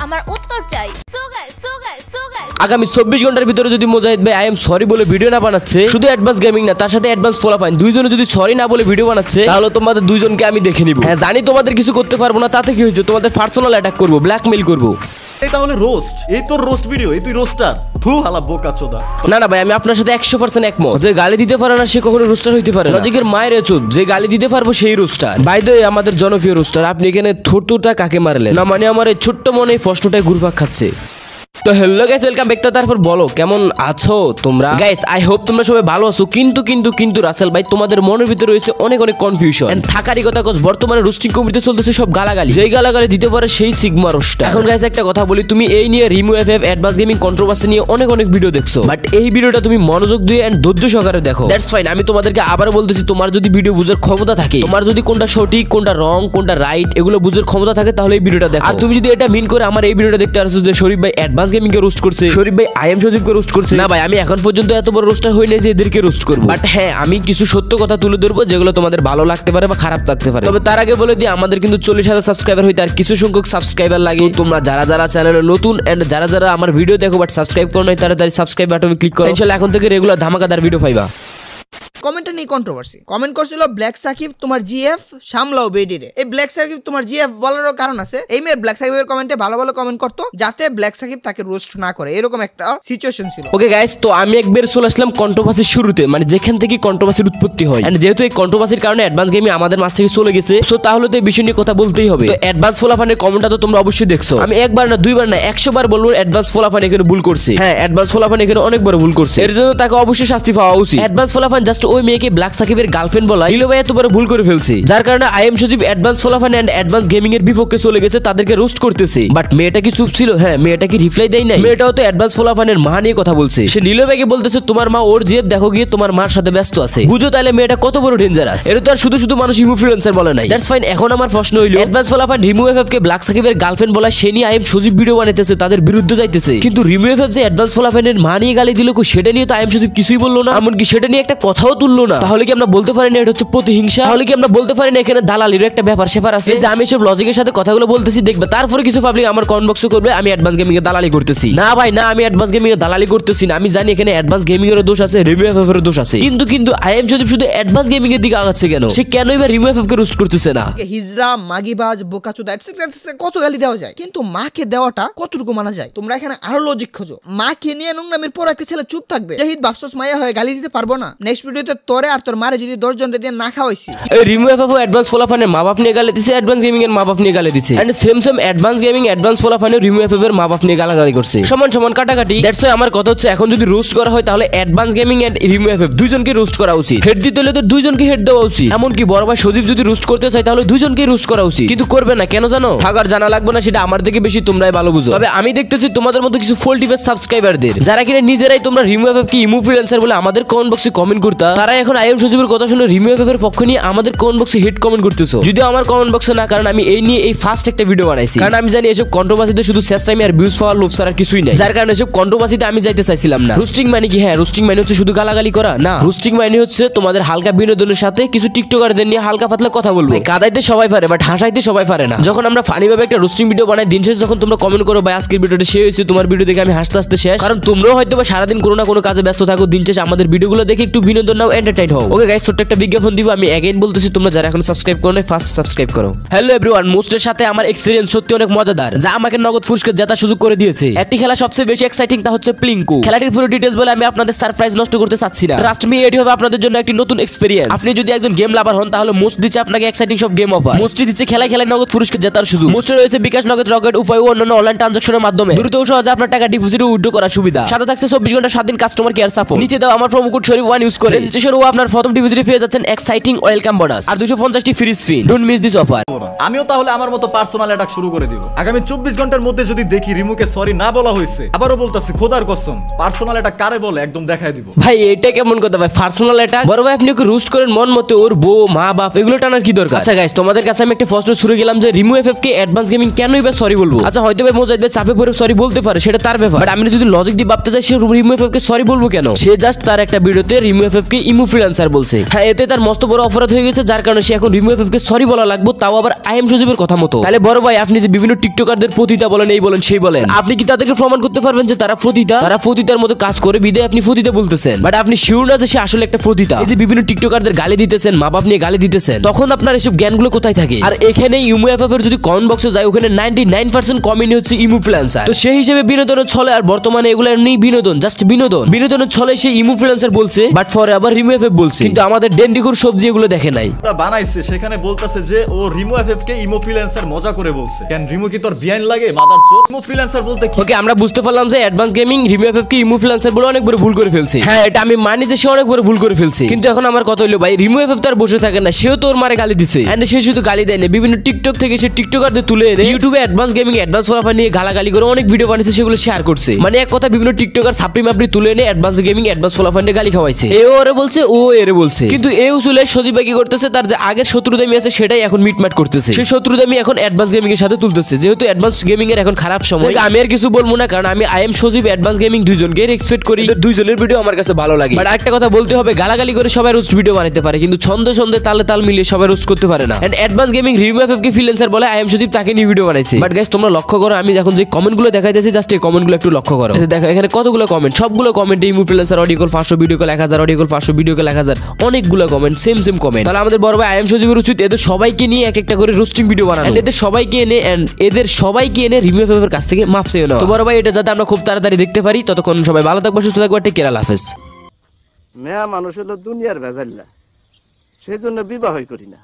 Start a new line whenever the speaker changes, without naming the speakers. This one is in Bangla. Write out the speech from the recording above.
আমার উত্তর চাই।
আগামী 24 ঘন্টার ভিতরে যদি মুজাহিদ ভাই আই এম সরি বলে ভিডিও না বানাচ্ছে, শুধু অ্যাডভান্স গেমিং না তার সাথে অ্যাডভান্স ফলাফাইন দুইজনে যদি সরি না বলে ভিডিও বানাচ্ছে, তাহলে তোমাদের দুইজনকে আমি দেখে নিব। হ্যাঁ জানি তোমাদের কিছু করতে পারবো না, তাতে কি হয়েছে, তোমাদের পার্সোনাল অ্যাটাক করবো, ব্ল্যাকমেইল করবো।
এই তাহলে রোস্ট, এই তোর রোস্ট ভিডিও, এই তুই রোস্টার। থু হালা বোকাচোদা।
না না ভাই, আমি আপনার সাথে 100% একমত। যে গালি দিতে পারে না সে কখনো রোস্টার হইতে পারে না। লজিকের মায়ের চোদ, যে গালি দিতে পারবো সেই রোস্টার। বাই দ্য ওয়ে, আমাদের জনপ্রিয় রোস্টার, আপনি এখানে থুরথুরটা কাকে মারলেন? না মানে আমার এই ছোট্ট মনে এই প্রশ্নটাই ঘুরপাক খাচ্ছে। তো হ্যালো গাইস, ওয়েলকাম ব্যাক। তারপর বলো কেমন আছো তোমরা? গাইস আই হোপ তোমরা সবাই ভালো আছো। কিন্তু রাসেল ভাই, তোমাদের মনের ভিতরে রয়েছে অনেক কনফিউশন এন্ড থাকারই কথা। বর্তমানে রোস্টিং কমিটিতে চলতেছে সব গালাগালি, যেই গালাগালি দিতে পারে সেই সিগমা রোস্টার। এখন গাইস একটা কথা বলি, তুমি এই নিয়ে Rimu FF advance gaming controversy নিয়ে অনেক ভিডিও দেখছো, বাট এই ভিডিওটা তুমি মনোযোগ দিয়ে এন্ড ধৈর্য সহকারে দেখো। That's fine. আমি তোমাদেরকে আবার বলতেছি, তোমার যদি ভিডিও বুঝার ক্ষমতা থাকে, তোমার যদি কোনটা সঠিক কোনটা রং কোনটা রাইট এগুলো বুঝার ক্ষমতা থাকে, তাহলে এই ভিডিওটা দেখো। আর তুমি যদি এটা মিন করে আমার এই ভিডিওটা দেখতে আসছো যে শরীফ ভাই অ্যাডভান্স গেমিং কে রোস্ট করছে, শরীফ ভাই আই এম সজীবকে রোস্ট করছে, না ভাই আমি এখন পর্যন্ত এত বড় রোস্টার হই নাই যে এদেরকে রোস্ট করব। বাট হ্যাঁ, আমি কিছু সত্য কথা তুলে ধরবো যেগুলো তোমাদের ভালো লাগতে পারে বা খারাপ লাগতে পারে। তবে তার আগে বলে দিই, আমাদের কিন্তু 40,000 সাবস্ক্রাইবার হইতে আর কিছু সংখ্যক সাবস্ক্রাইবার লাগে। তোমরা যারা চ্যানেলে নতুন এন্ড যারা আমার ভিডিও দেখো বাট সাবস্ক্রাইব করো নাই, তাড়াতাড়ি সাবস্ক্রাইব বাটনে ক্লিক করো। ইনশাআল্লাহ এখন থেকে রেগুলার ধামাকাদার ভিডিও পাইবা।
কমেন্টটা নিয়ে কন্ট্রোভার্সি। কমেন্ট করছিল ব্ল্যাক সাকিব তোমার জিএফ সামলাও বেডিরে। এই ব্ল্যাক সাকিব তোমার জিএফ বলারও কারণ আছে। এই মেয়ের ব্ল্যাক সাকিবের কমেন্টে ভালো কমেন্ট করতো যাতে ব্ল্যাক সাকিব তাকে রোস্ট না করে, এরকম একটা সিচুয়েশন ছিল।
ওকে গাইস, তো আমি একবার চলে আসলাম কন্ট্রোভার্সির শুরুতে, মানে যেখান থেকে কন্ট্রোভার্সির উৎপত্তি হয়। এন্ড যেহেতু এই কন্ট্রোভার্সির কারণে অ্যাডভান্স গেমিং আমাদের মাঝ থেকে চলে গেছে, সো তাহলে তো এই বিষয় নিয়ে কথা বলতেই হবে। তো অ্যাডভান্স ফলাফানের কমেন্টটা তো তোমরা অবশ্যই দেখছো। আমি একবার না দুইবার না 100 বার বলবো অ্যাডভান্স ফলাফান এখানে ভুল করছে। হ্যাঁ, অ্যাডভান্স ফলাফান এখানে অনেকবার ভুল করছে, এর জন্য তাকে অবশ্যই শাস্তি পাওয়া উচিত। অ্যাডভান্স ফলাফান জাস্ট ওই মেয়েকে ব্ল্যাক সাকিবের গার্লফ্রেন্ড বলা হিলো ভাই এতবার ভুল করে ফেলছে, যার কারণে আই এম সজীব অ্যাডভান্স ফলাফান এন্ড অ্যাডভান্স গেমিং এর বিপক্ষে চলে গেছে, তাদেরকে রোস্ট করতেছে। বাট মেয়েটা কি চুপ ছিল? হ্যাঁ, মেয়েটা কি রিপ্লাই দেয় নাই? মেয়েটাও তো অ্যাডভান্স ফলাফানের মা নিয়ে কথা বলছে। সে নীলো ভাইকে বলতেছে তোমার মা ওর জিএফ দেখো গিয়ে তোমার মার সাথে ব্যস্ত আছে। বুঝো তাহলে মেয়েটা কত বড় ডেঞ্জারাস। এটা তো আর শুধু মানুষ ইনফ্লুয়েন্সার বলে নাই। That's fine. এখন আমার প্রশ্ন হইলো, অ্যাডভান্স ফলাফান রিমু এফএফ কে ব্ল্যাক সাকিবের গার্লফ্রেন্ড বলা সে নিয়ে আই এম সজীব ভিডিও বানাইতেছে, তাদের বিরুদ্ধে যাইতেছে, কিন্তু রিমু এফএফ যে অ্যাডভান্স ফলাফানের মা নিয়ে গালি দিল সেটা নিয়ে তো আই এম সজীব কিছুই বললো না, এমনকি সেটা নিয়ে একটা কথাও তুললো না। তাহলে কি আমরা বলতে পারি না এটা হচ্ছে প্রতিহিংসা? তাহলে কি আমরা বলতে পারি না এখানে দালালির একটা ব্যাপার সেপার আছে? যে আমি সব লজিকের সাথে কথাগুলো বলতেছি, দেখবে তারপরে কিছু পাবলিক আমার কমেন্ট বক্সে করবে আমি অ্যাডভান্স গেমিং এর দালালি করতেছি। না ভাই না, আমি অ্যাডভান্স গেমিং এর দালালি করতেছি না। আমি জানি এখানে অ্যাডভান্স গেমিং এর দোষ আছে, রিমু এফএফ এর দোষ আছে, কিন্তু আই এম সজীব শুধু অ্যাডভান্স গেমিং এর দিকে আগাচ্ছে কেন? সে কেনই বা রিমু এফএফ কে রোস্ট করতেছে না?
হিজরা, মাগিবাজ, বোকাচোদা এটসেট্রা কত গালি দেওয়া যায়, কিন্তু মাকে দেওয়াটা কতটুকু মানা যায়? তোমরা এখানে আরো লজিক খোঁজো। মাকে নিয়ে নোংরামের পর একটা ছেলে চুপ থাকবে? জাহিদ বাপসস মায়া হয়ে গালি দিতে পারবো না? নেক্সট ভিডিওতে তোরে আর তোর মারে যদি 10 জন রে দিয়ে না খাওয়াইছি।
এই রিমু এফএফ অ্যাডভান্স ফলাফানের মা বাপ নিয়ে গালি দিছে, অ্যাডভান্স গেমিং এর মা বাপ নিয়ে গালি দিছে, and same advance gaming advance ফলাফানের রিমু এফএফ এর মা বাপ নিয়ে গালাগালি করছে, সমান কাটাকাটি। দ্যাটস ওয়াই আমার কথা হচ্ছে, এখন যদি রোস্ট করা হয় তাহলে advance gaming and Rimu FF দুইজনকে রোস্ট করা উচিত। হেড দিতে হলে তো দুইজনকে হেড দেওয়া উচিত। এমনকি বড় ভাই সজীব যদি রোস্ট করতে চায় তাহলে দুইজনকে রোস্ট করা উচিত, কিন্তু করবে না কেন জানো? থাকার জানা লাগবে না, সেটা আমার থেকে বেশি তোমরাই ভালো বুঝো। তবে আমি দেখতেছি তোমাদের মতো কিছু ফোল্টিভেস সাবস্ক্রাইবারদের, যারা কিনা নিজেরাই তোমরা রিমু এফএফ কে ইনফ্লুয়েন্সার বলে আমাদের কমেন্ট বক্সে কমেন্ট করতা, তারা এখন আই এম সজীবের কথা শুনে রিমু এফএফ এর পক্ষ নিয়ে আমাদের কমেন্ট বক্সে হেড কমেন্ট করতেছো। যদিও আমার কমেন্ট বক্সে না, কারণ আমি এই নিয়ে এই ফার্স্ট একটা ভিডিও বানাইছি, কারণ আমি জানি এসব কন্ট্রোভার্সিতে শুধু শেষ টাইমে আর ভিউজ পাওয়ার লোভ ছাড়া কিছুই নাই, যার কারণে এসব কন্ট্রোভার্সিতে আমি যাইতে চাইছিলাম না। রোস্টিং মানে কি? হ্যাঁ, রোস্টিং মানে হচ্ছে শুধু গালাগালি করা না। রোস্টিং মানে হচ্ছে তোমাদের হালকা বিনোদনের সাথে কিছু টিকটকারদের নিয়ে হালকা পাতলা কথা বলবো। কাদাইতে সবাই পারে বাট হাসাইতে সবাই পারে না। যখন আমরা ফানি ভাবে একটা রোস্টিং ভিডিও বানাই, দিন শেষে যখন তোমরা কমেন্ট করো ভাই আজকের ভিডিওটা শেষ হয়েছে, তোমার ভিডিও দেখে আমি হাসতে শেষ, কারণ তোমরাও হয়তো বা সারাদিন কোনো না কোনো কাজে ব্যস্ত থাকো, দিন শেষে আমাদের ভিডিওগুলো দেখে একটু বিনোদন নাও, এন্টারটেইন হও। ওকে গাইস, ছোট্ট একটা বিজ্ঞাপন দিব। আমি এগেইন বলতেছি, তোমরা যারা এখন সাবস্ক্রাইব করো না ফার্স্ট সাবস্ক্রাইব করো। হ্যালো এভরিওয়ান, মোস্টের সাথে আমার এক্সপেরিয়েন্স সত্যি অনেক মজাদার, যা আমাকে নগদ পুরস্কার জেতার সুযোগ করে দিয়েছে। একটি খেলা সবচেয়ে বেশি এক্সাইটিং, তা হচ্ছে প্লিঙ্কু। খেলাটির পুরো ডিটেইলস বলে আমি আপনাদের সারপ্রাইজ নষ্ট করতে চাচ্ছি না। ট্রাস্ট মি, এটি হবে আপনাদের জন্য একটি নতুন এক্সপেরিয়েন্স। আপনি যদি একজন গেম লাভার হন তাহলে মোস্ট দিচ্ছে আপনাকে এক্সাইটিং সব গেম অফার। মোস্টই দিচ্ছে খেলায় নগদ পুরস্কার জেতার সুযোগ। মোস্টে রয়েছে বিকাশ, নগদ, রকেট, উপায় ও অন্যান্য অনলাইন ট্রানজাকশনের মাধ্যমে দ্রুত ও সহজে আপনার টাকা ডিপোজিট ও উইথড্র করার সুবিধা। সাথে থাকছে 24 ঘন্টা 7 দিন কাস্টমার কেয়ার সাপোর্ট। নিচে দাও আমার প্রোমো কোড শরীফ 1 ইউজ করে রেজিস্ট্রেশন ও আপনার প্রথম ডিপোজিটে পেয়ে যাচ্ছেন এক্সাইটিং ওয়েলকাম বোনাস আর 250টি free spin. Don't miss this offer.
আমিও তাহলে আমার মতো পার্সোনাল অ্যাটাক শুরু করে দিব। আগামী 24 ঘন্টার মধ্যে যদি দেখি রিমুকে সরি না বলা হয়েছে, আবারও বলতাছি খোদার কসম, পার্সোনাল অ্যাটাক কারে বলে একদম দেখায় দিব।
ভাই এটা কেমন কথা ভাই? Personal attack? বড় ভাই আপনি ওকে রোস্ট করেন মন মতে, ওর বউ মা বাপ এগুলো টানার কি দরকার? আচ্ছা গাইস, তোমাদের কাছে আমি একটা প্রশ্ন শুরু গেলাম যে রিমু এফএফ কে অ্যাডভান্স গেমিং কেনই বা সরি বলবো? আচ্ছা হয়তো ভাই মোজাহিদ ভাই চাপে পড়ে সরি বলতে পারে, সেটা তার ব্যাপার, বাট আমি যদি লজিক দিয়ে ভাবতে চাই সে রিমু এফএফ কে সরি বলবো কেন? সে জাস্ট তার একটা ভিডিওতে রিমু এফএফ কে ইমো ফ্রিল্যান্সার বলছে। হ্যাঁ, এতে তার মস্ত বড় অপরাধ হয়ে গেছে, যার কারণে সে এখন রিমু এফএফ কে সরি বলা লাগবে, তাও আবার আই এম সজীবের কথা মতো। তাহলে বড় ভাই, আপনি যে বিভিন্ন টিকটকারদের পতিতা বলেন, এই বলেন সেই বলেন, আপনি কি তাদেরকে প্রমাণ করতে পারবেন যে তারা পতিতা? তারা পতিতার মতো কাজ করে বিদায় আপনি পতিতা বলতেছেন, বাট আপনি শিওর না যে সে আসলে একটা পতিতা। এই যে বিভিন্ন টিকটকারদের গালি দিতেছেন, মা বাপ নিয়ে গালি দিতেছেন, তখন আপনার এসব জ্ঞানগুলো কোথায় থাকে? আর এখানে ইমো এফএফ এর যদি কমেন্ট বক্সে যায়, ওখানে 99% কমেন্ট হচ্ছে ইমো ফ্রিল্যান্সার। তো সেই হিসেবে বিনোদনের ছলে, আর বর্তমানে এগুলো এমনি বিনোদন, জাস্ট বিনোদনের ছলে সে ইমো ফ্রিল্যান্সার বলছে, বাট পরে আবার রিমু এফএফ বলছে। কিন্তু আমাদের ডেন্ডিকুর সবজি এগুলো দেখে নাই।
বানাইছে সেখানে বলতেছে যে ও রিমু এফএফ কে ইমো ফ্রিল্যান্সার মজা করে বলছে। কেন রিমু কি তোর বিয়াইন লাগে মাদার চোদ? ইমো ফ্রিল্যান্সার বলতে কি?
ওকে, আমরা বুঝতে পারলাম যে অ্যাডভান্স গেমিং রিমু এফএফ কে ইমো ফ্রিল্যান্সার বলে অনেক বড় ভুল করে ফেলছে। হ্যাঁ, এটা আমি মানি যে সে অনেক বড় ভুল করে ফেলছে, কিন্তু এখন আমার কথা হলো ভাই, রিমু এফএফ তো আর বসে থাকে না, সেও তো ওর মারে গালি দিছে। এন্ড সে শুধু গালি দেয় না, বিভিন্ন টিকটক থেকে সে টিকটকারদের তুলে এনে ইউটিউবে অ্যাডভান্স গেমিং অ্যাডভান্স ফলাফল নিয়ে গালাগালি করে অনেক ভিডিও বানিয়েছে, সেগুলো শেয়ার করছে। মানে এক কথা, বিভিন্ন টিকটকার সাপ্রি মাপড়ি তুলে এনে অ্যাডভান্স গেমিং অ্যাডভান্স ফলাফল নিয়ে গালি খাওয়াইছে। এও ওরে বলছে, ও এরে বলছে, কিন্তু এ উসুলে সজীব ভাই কি করতেছে, তার যে আগের শত্রুদামি আছে সেটাই এখন মিটমাট করতেছে। সেই শত্রুদামি এখন অ্যাডভান্স গেমিং এর সাথে তুলতেছে, যেহেতু অ্যাডভান্স গেমিং এর এখন খারাপ সময়। আমি আর কিছু বলবো না, কারণ আমি I am Sajib advance gaming দুইজনকে রেসপেক্ট করি, দুইজনের ভিডিও আমার কাছে ভালো লাগে। বাট একটা কথা বলতে হবে, গালাগালি করে সবাই রোস্ট ভিডিও বানাতে পারে, কিন্তু ছন্দে ছন্দে তালে তাল মিলিয়ে সবাই রোস্ট করতে পারে না। And advance gaming Rimu FF কে ফ্রিল্যান্সার বলে, আই এম সজীব তাকে নিয়ে ভিডিও বানাইছে। বাট গাইস, তোমরা লক্ষ্য করো, আমি এখন যে কমেন্টগুলো দেখাইতেছি, জাস্ট এই কমেন্টগুলো একটু লক্ষ্য করো। দেখো এখানে কতগুলো কমেন্ট, সবগুলো কমেন্টে imo freelancer audio call 500, video call 1000, audio call 500, video call 1000, অনেকগুলো কমেন্ট, সেম কমেন্ট। তাহলে আমাদের বড় ভাই আই এম সজীবের উচিত এদের সবাইকে নিয়ে এক একটা করে রোস্টিং ভিডিও বানানো, এদের সবাইকে এনে রিমু এফএফ এর কাছ থেকে মাপ চেয়ে নাও। তো বড় ভাই, এটা যাতে আমরা খুব তাড়াতাড়ি দেখতে পারি, ততক্ষণ সবাই ভালো থাকবে, সুস্থ থাকবে, টেক কেয়ার, আল্লাহ হাফেজ।
মেয়া মানুষ হলো দুনিয়ার ভেজাল্লা, সেই জন্য বিবাহই করি না।